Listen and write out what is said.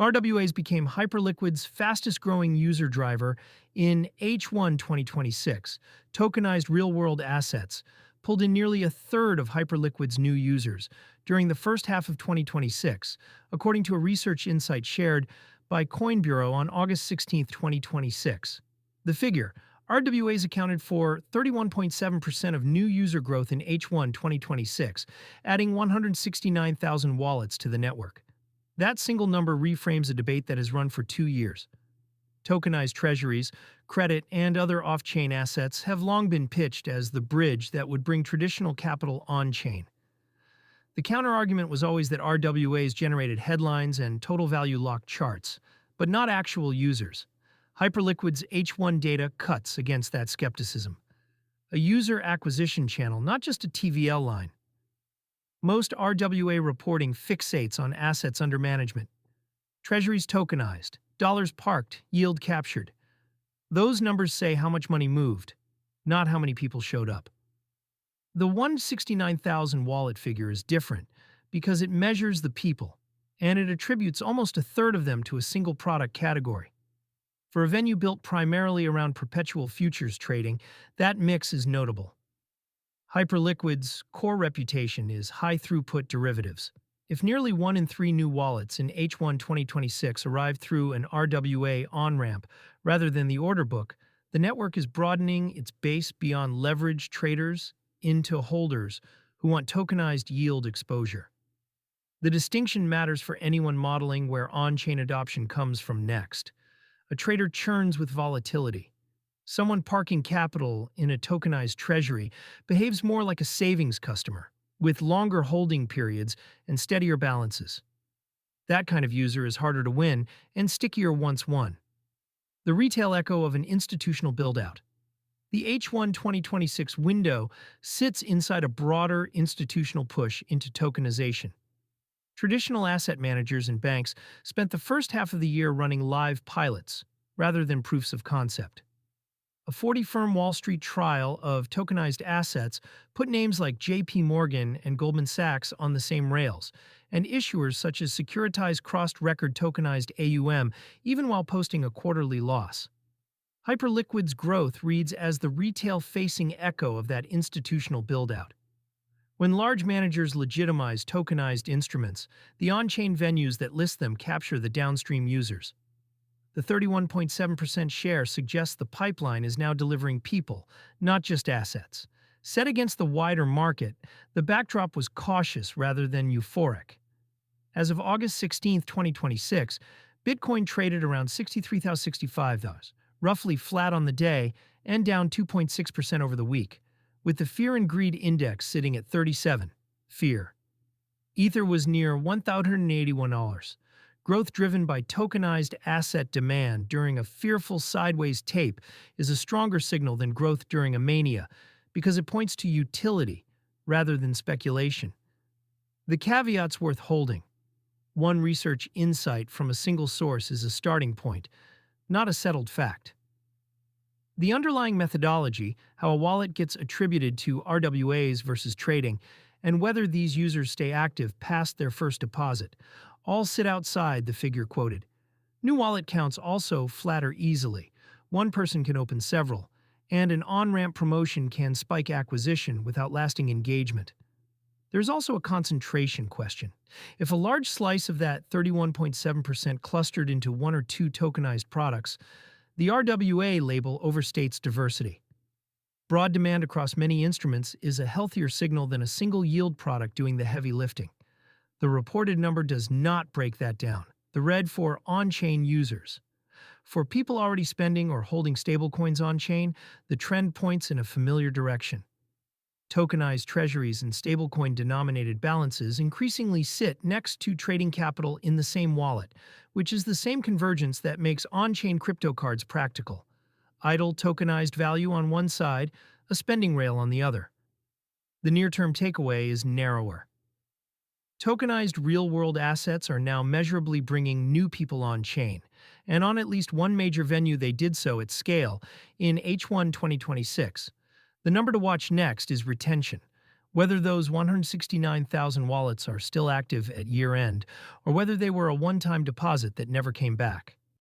RWAs became Hyperliquid's fastest-growing user driver in H1 2026. Tokenized real-world assets pulled in nearly a third of Hyperliquid's new users during the first half of 2026, according to a research insight shared by Coin Bureau on August 16, 2026. The figure, RWAs accounted for 31.7% of new user growth in H1 2026, adding 169,000 wallets to the network. That single number reframes a debate that has run for 2 years. Tokenized treasuries, credit, and other off-chain assets have long been pitched as the bridge that would bring traditional capital on-chain. The counter-argument was always that RWAs generated headlines and total value locked charts, but not actual users. Hyperliquid's H1 data cuts against that skepticism. A user acquisition channel, not just a TVL line. Most RWA reporting fixates on assets under management. Treasuries tokenized, dollars parked, yield captured. Those numbers say how much money moved, not how many people showed up. The 169,000 wallet figure is different because it measures the people, and it attributes almost a third of them to a single product category. For a venue built primarily around perpetual futures trading, that mix is notable. Hyperliquid's core reputation is high-throughput derivatives. If nearly 1 in 3 new wallets in H1 2026 arrived through an RWA on-ramp rather than the order book, the network is broadening its base beyond leveraged traders into holders who want tokenized yield exposure. The distinction matters for anyone modeling where on-chain adoption comes from next. A trader churns with volatility. Someone parking capital in a tokenized treasury behaves more like a savings customer, with longer holding periods and steadier balances. That kind of user is harder to win and stickier once won. The retail echo of an institutional build-out. The H1 2026 window sits inside a broader institutional push into tokenization. Traditional asset managers and banks spent the first half of the year running live pilots, rather than proofs of concept. A 40-firm Wall Street trial of tokenized assets put names like JP Morgan and Goldman Sachs on the same rails, and issuers such as Securitize crossed record tokenized AUM even while posting a quarterly loss. Hyperliquid's growth reads as the retail-facing echo of that institutional build-out. When large managers legitimize tokenized instruments, the on-chain venues that list them capture the downstream users. The 31.7% share suggests the pipeline is now delivering people, not just assets. Set against the wider market, the backdrop was cautious rather than euphoric. As of August 16, 2026, Bitcoin traded around $63,065, roughly flat on the day and down 2.6% over the week, with the Fear and Greed Index sitting at 37. Fear. Ether was near $1,081. Growth driven by tokenized asset demand during a fearful sideways tape is a stronger signal than growth during a mania because it points to utility rather than speculation. The caveat's worth holding. One research insight from a single source is a starting point, not a settled fact. The underlying methodology, how a wallet gets attributed to RWAs versus trading, and whether these users stay active past their first deposit, all sit outside the figure quoted. New wallet counts also flatter easily. One person can open several, and an on-ramp promotion can spike acquisition without lasting engagement. There's also a concentration question. If a large slice of that 31.7% clustered into 1 or 2 tokenized products, the RWA label overstates diversity. Broad demand across many instruments is a healthier signal than a single yield product doing the heavy lifting. The reported number does not break that down. The red for on-chain users. For people already spending or holding stablecoins on-chain, the trend points in a familiar direction. Tokenized treasuries and stablecoin-denominated balances increasingly sit next to trading capital in the same wallet, which is the same convergence that makes on-chain crypto cards practical. Idle tokenized value on one side, a spending rail on the other. The near-term takeaway is narrower. Tokenized real-world assets are now measurably bringing new people on-chain, and on at least one major venue they did so at scale in H1 2026. The number to watch next is retention. whether those 169,000 wallets are still active at year end, or whether they were a one-time deposit that never came back.